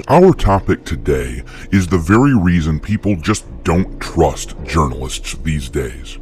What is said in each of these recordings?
Our topic today is the very reason people just don't trust journalists these days.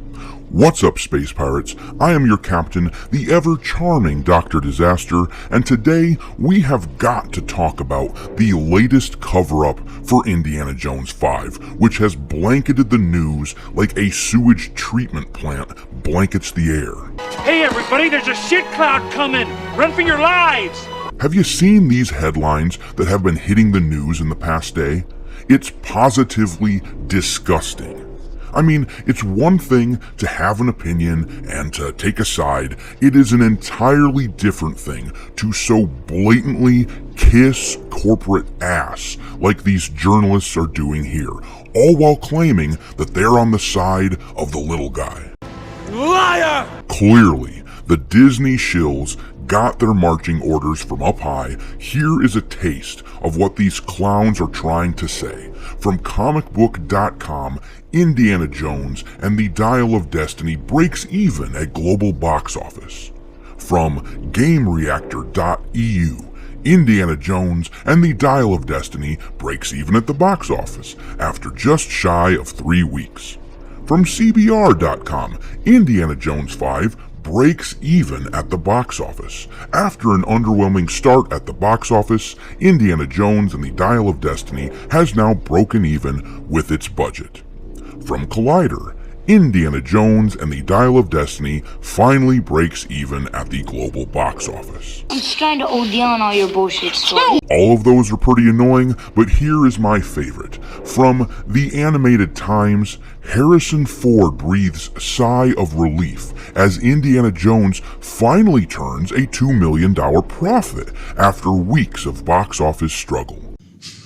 What's up, Space Pirates? I am your captain, the ever-charming Dr. Disaster, and today we have got to talk about the latest cover-up for Indiana Jones 5, which has blanketed the news like a sewage treatment plant blankets the air. Hey everybody, there's a shit cloud coming! Run for your lives! Have you seen these headlines that have been hitting the news in the past day? It's positively disgusting. I mean, it's one thing to have an opinion and to take a side. It is an entirely different thing to so blatantly kiss corporate ass like these journalists are doing here, all while claiming that they're on the side of the little guy. Liar! Clearly, the Disney shills got their marching orders from up high. Here is a taste of what these clowns are trying to say. From comicbook.com, Indiana Jones and the Dial of Destiny breaks even at global box office. From GameReactor.eu, Indiana Jones and the Dial of Destiny breaks even at the box office after just shy of 3 weeks. From CBR.com, Indiana Jones 5 breaks even at the box office. After an underwhelming start at the box office, Indiana Jones and the Dial of Destiny has now broken even with its budget. From Collider, Indiana Jones and the Dial of Destiny finally breaks even at the global box office. I'm just trying to OD on all your bullshit stories. All of those are pretty annoying, but here is my favorite. From The Animated Times, Harrison Ford breathes a sigh of relief as Indiana Jones finally turns a $2 million profit after weeks of box office struggle.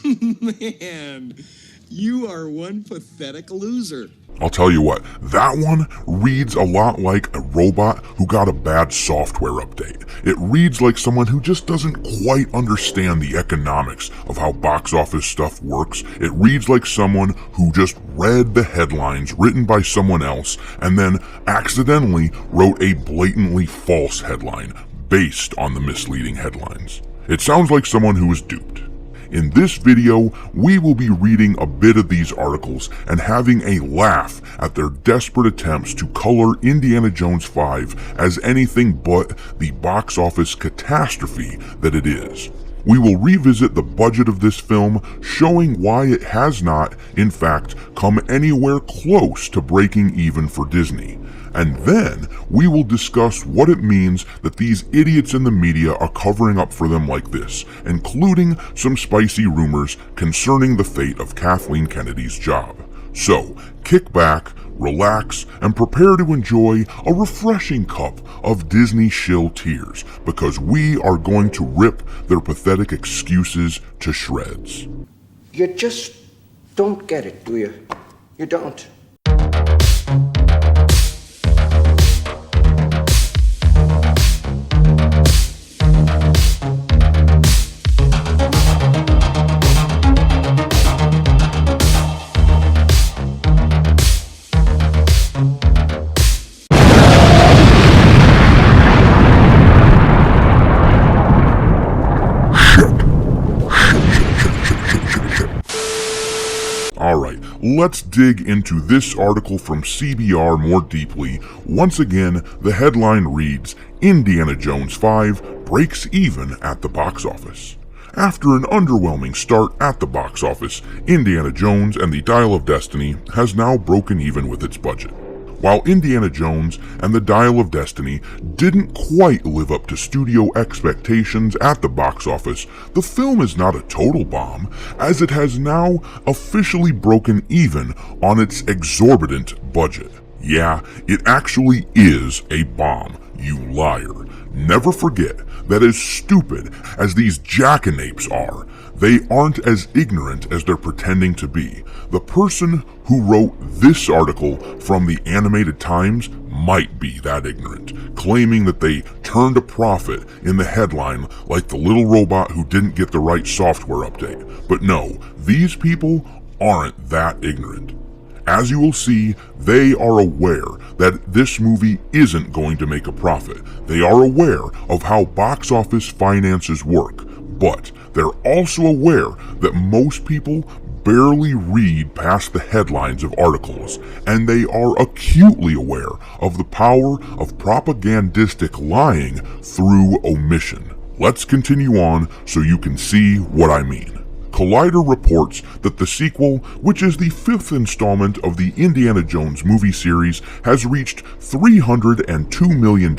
Man, you are one pathetic loser. I'll tell you what, that one reads a lot like a robot who got a bad software update. It reads like someone who just doesn't quite understand the economics of how box office stuff works. It reads like someone who just read the headlines written by someone else and then accidentally wrote a blatantly false headline based on the misleading headlines. It sounds like someone who was duped. In this video, we will be reading a bit of these articles and having a laugh at their desperate attempts to color Indiana Jones 5 as anything but the box office catastrophe that it is. We will revisit the budget of this film, showing why it has not, in fact, come anywhere close to breaking even for Disney. And then we will discuss what it means that these idiots in the media are covering up for them like this, including some spicy rumors concerning the fate of Kathleen Kennedy's job. So, kick back, relax, and prepare to enjoy a refreshing cup of Disney shill tears, because we are going to rip their pathetic excuses to shreds. You just don't get it, do you? You don't. Alright, let's dig into this article from CBR more deeply. Once again, the headline reads, Indiana Jones 5 breaks even at the box office. After an underwhelming start at the box office, Indiana Jones and the Dial of Destiny has now broken even with its budget. While Indiana Jones and the Dial of Destiny didn't quite live up to studio expectations at the box office, the film is not a total bomb, as it has now officially broken even on its exorbitant budget. Yeah, it actually is a bomb, you liar. Never forget that as stupid as these jackanapes are, they aren't as ignorant as they're pretending to be. The person who wrote this article from the Animated Times might be that ignorant, claiming that they turned a profit in the headline like the little robot who didn't get the right software update. But no, these people aren't that ignorant. As you will see, they are aware that this movie isn't going to make a profit. They are aware of how box office finances work. But they're also aware that most people barely read past the headlines of articles, and they are acutely aware of the power of propagandistic lying through omission. Let's continue on so you can see what I mean. Collider reports that the sequel, which is the 5th installment of the Indiana Jones movie series, has reached $302 million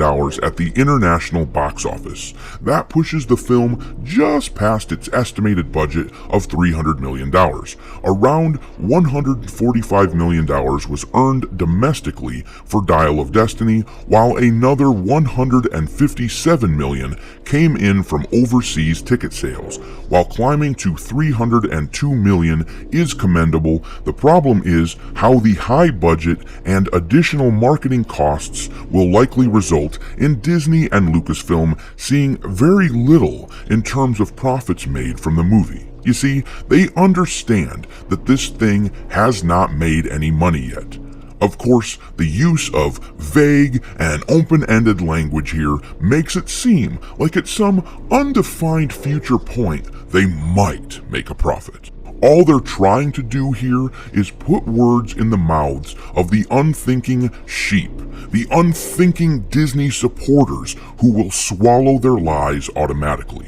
at the international box office. That pushes the film just past its estimated budget of $300 million. Around $145 million was earned domestically for Dial of Destiny, while another $157 million came in from overseas ticket sales. While climbing to $302 million is commendable, the problem is how the high budget and additional marketing costs will likely result in Disney and Lucasfilm seeing very little in terms of profits made from the movie. You see, they understand that this thing has not made any money yet. Of course, the use of vague and open-ended language here makes it seem like at some undefined future point they might make a profit. All they're trying to do here is put words in the mouths of the unthinking sheep, the unthinking Disney supporters who will swallow their lies automatically.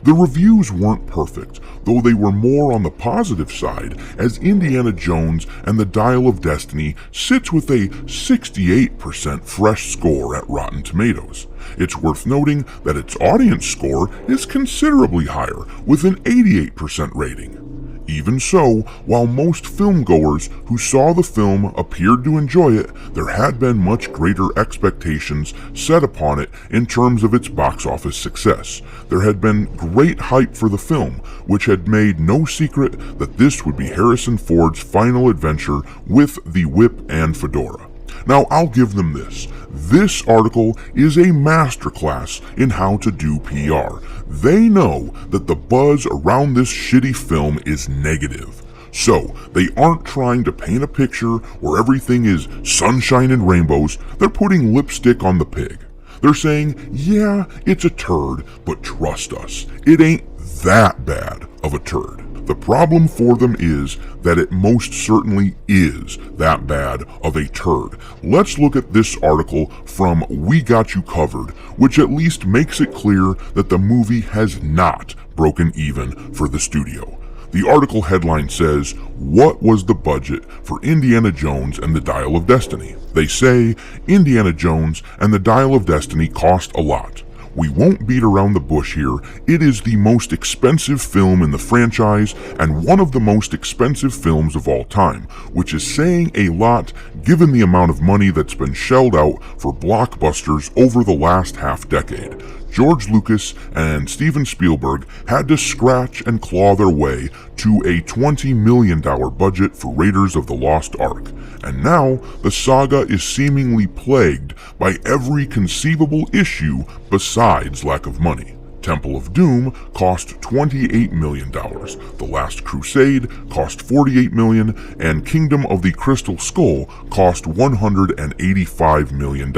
The reviews weren't perfect, though they were more on the positive side, as Indiana Jones and the Dial of Destiny sits with a 68% fresh score at Rotten Tomatoes. It's worth noting that its audience score is considerably higher, with an 88% rating. Even so, while most filmgoers who saw the film appeared to enjoy it, there had been much greater expectations set upon it in terms of its box office success. There had been great hype for the film, which had made no secret that this would be Harrison Ford's final adventure with the whip and fedora. Now, I'll give them this. This article is a masterclass in how to do PR. They know that the buzz around this shitty film is negative. So, they aren't trying to paint a picture where everything is sunshine and rainbows. They're putting lipstick on the pig. They're saying, yeah, it's a turd, but trust us, it ain't that bad of a turd. The problem for them is that it most certainly is that bad of a turd. Let's look at this article from We Got You Covered, which at least makes it clear that the movie has not broken even for the studio. The article headline says, "What was the budget for Indiana Jones and the Dial of Destiny?" They say, Indiana Jones and the Dial of Destiny cost a lot. We won't beat around the bush here. It is the most expensive film in the franchise and one of the most expensive films of all time, which is saying a lot given the amount of money that's been shelled out for blockbusters over the last half-decade. George Lucas and Steven Spielberg had to scratch and claw their way to a $20 million budget for Raiders of the Lost Ark. And now, the saga is seemingly plagued by every conceivable issue besides lack of money. Temple of Doom cost $28 million, The Last Crusade cost $48 million, and Kingdom of the Crystal Skull cost $185 million.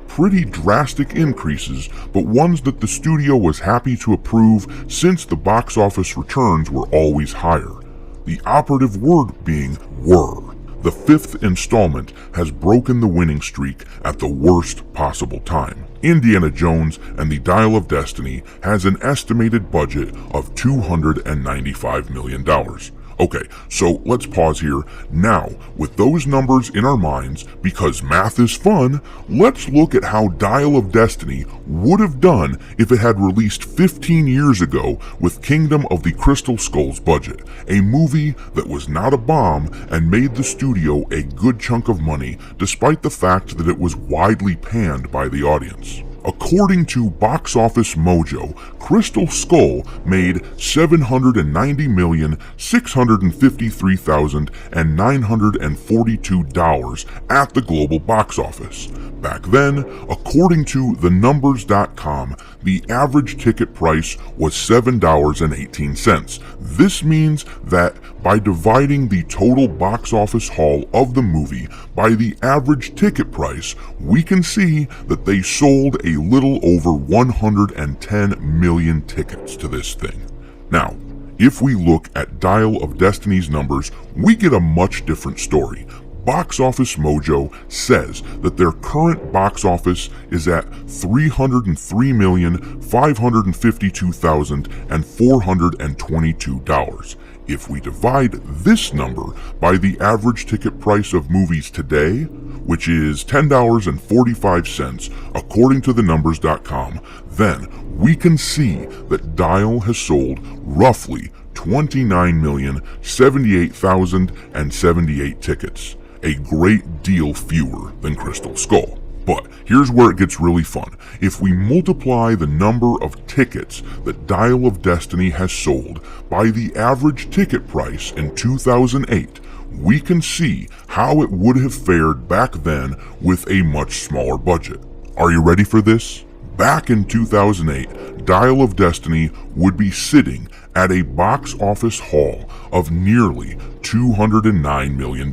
Pretty drastic increases, but ones that the studio was happy to approve since the box office returns were always higher. The operative word being were. The 5th installment has broken the winning streak at the worst possible time. Indiana Jones and the Dial of Destiny has an estimated budget of $295 million. Okay, so let's pause here. Now, with those numbers in our minds, because math is fun, let's look at how Dial of Destiny would have done if it had released 15 years ago with Kingdom of the Crystal Skull's budget, a movie that was not a bomb and made the studio a good chunk of money, despite the fact that it was widely panned by the audience. According to Box Office Mojo, Crystal Skull made $790,653,942 at the global box office. Back then, according to thenumbers.com, the average ticket price was $7.18. This means that by dividing the total box office haul of the movie by the average ticket price, we can see that they sold a a little over 110 million tickets to this thing. Now, if we look at Dial of Destiny's numbers, we get a much different story. Box Office Mojo says that their current box office is at $303,552,422. If we divide this number by the average ticket price of movies today, which is $10.45 according to thenumbers.com, then we can see that Dial has sold roughly 29,078,078 tickets, a great deal fewer than Crystal Skull. But here's where it gets really fun. If we multiply the number of tickets that Dial of Destiny has sold by the average ticket price in 2008, we can see how it would have fared back then with a much smaller budget. Are you ready for this? Back in 2008, Dial of Destiny would be sitting at a box office haul of nearly $209 million.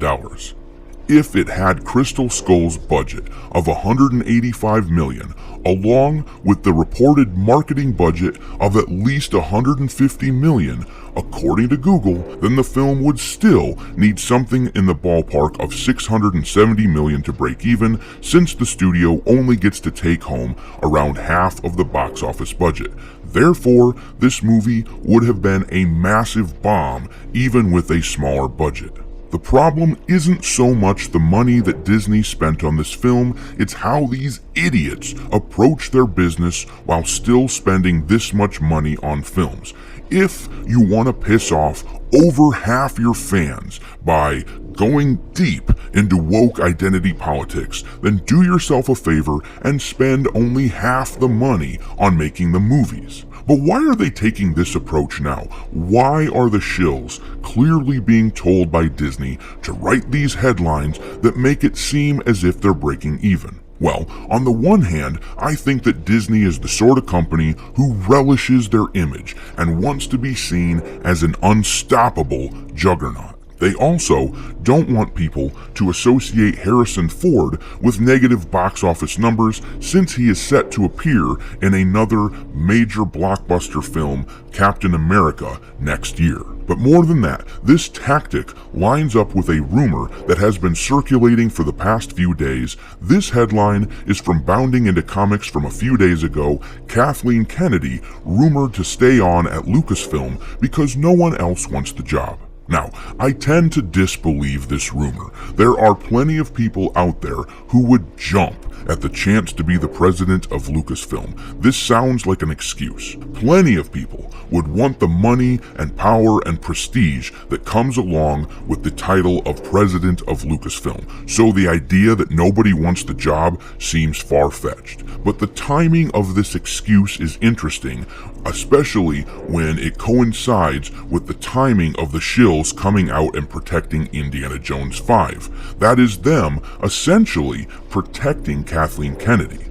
If it had Crystal Skull's budget of $185 million, along with the reported marketing budget of at least $150 million, according to Google, then the film would still need something in the ballpark of $670 million to break even, since the studio only gets to take home around half of the box office budget. Therefore, this movie would have been a massive bomb even with a smaller budget. The problem isn't so much the money that Disney spent on this film, it's how these idiots approach their business while still spending this much money on films. If you want to piss off over half your fans by going deep into woke identity politics, then do yourself a favor and spend only half the money on making the movies. But why are they taking this approach now? Why are the shills clearly being told by Disney to write these headlines that make it seem as if they're breaking even? Well, on the one hand, I think that Disney is the sort of company who relishes their image and wants to be seen as an unstoppable juggernaut. They also don't want people to associate Harrison Ford with negative box office numbers, since he is set to appear in another major blockbuster film, Captain America, next year. But more than that, this tactic lines up with a rumor that has been circulating for the past few days. This headline is from Bounding Into Comics from a few days ago. Kathleen Kennedy rumored to stay on at Lucasfilm because no one else wants the job. Now, I tend to disbelieve this rumor. There are plenty of people out there who would jump at the chance to be the president of Lucasfilm. This sounds like an excuse. Plenty of people would want the money and power and prestige that comes along with the title of president of Lucasfilm, so the idea that nobody wants the job seems far-fetched. But the timing of this excuse is interesting, especially when it coincides with the timing of the shills coming out and protecting Indiana Jones 5. That is them essentially protecting Kathleen Kennedy.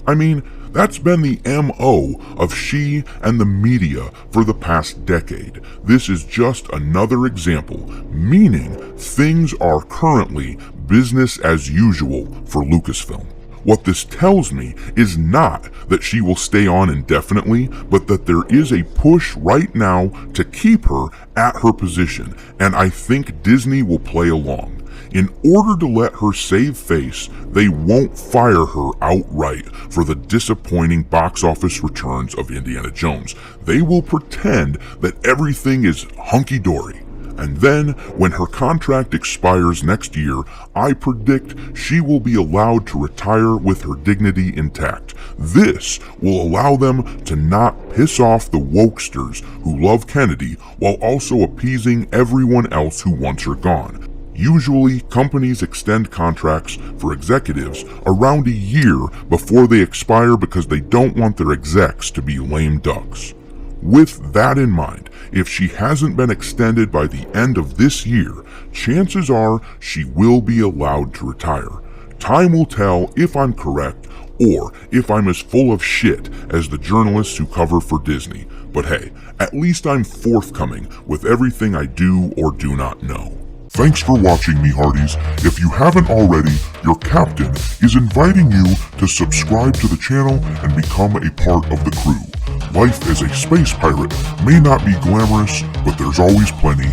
I mean, that's been the MO of she and the media for the past decade. This is just another example, meaning things are currently business as usual for Lucasfilm. What this tells me is not that she will stay on indefinitely, but that there is a push right now to keep her at her position, and I think Disney will play along. In order to let her save face, they won't fire her outright for the disappointing box office returns of Indiana Jones. They will pretend that everything is hunky-dory. And then, when her contract expires next year, I predict she will be allowed to retire with her dignity intact. This will allow them to not piss off the wokesters who love Kennedy, while also appeasing everyone else who wants her gone. Usually, companies extend contracts for executives around a year before they expire because they don't want their execs to be lame ducks. With that in mind, if she hasn't been extended by the end of this year, chances are she will be allowed to retire. Time will tell if I'm correct or if I'm as full of shit as the journalists who cover for Disney. But hey, at least I'm forthcoming with everything I do or do not know. Thanks for watching, me hearties. If you haven't already, your captain is inviting you to subscribe to the channel and become a part of the crew. Life as a space pirate may not be glamorous, but there's always plenty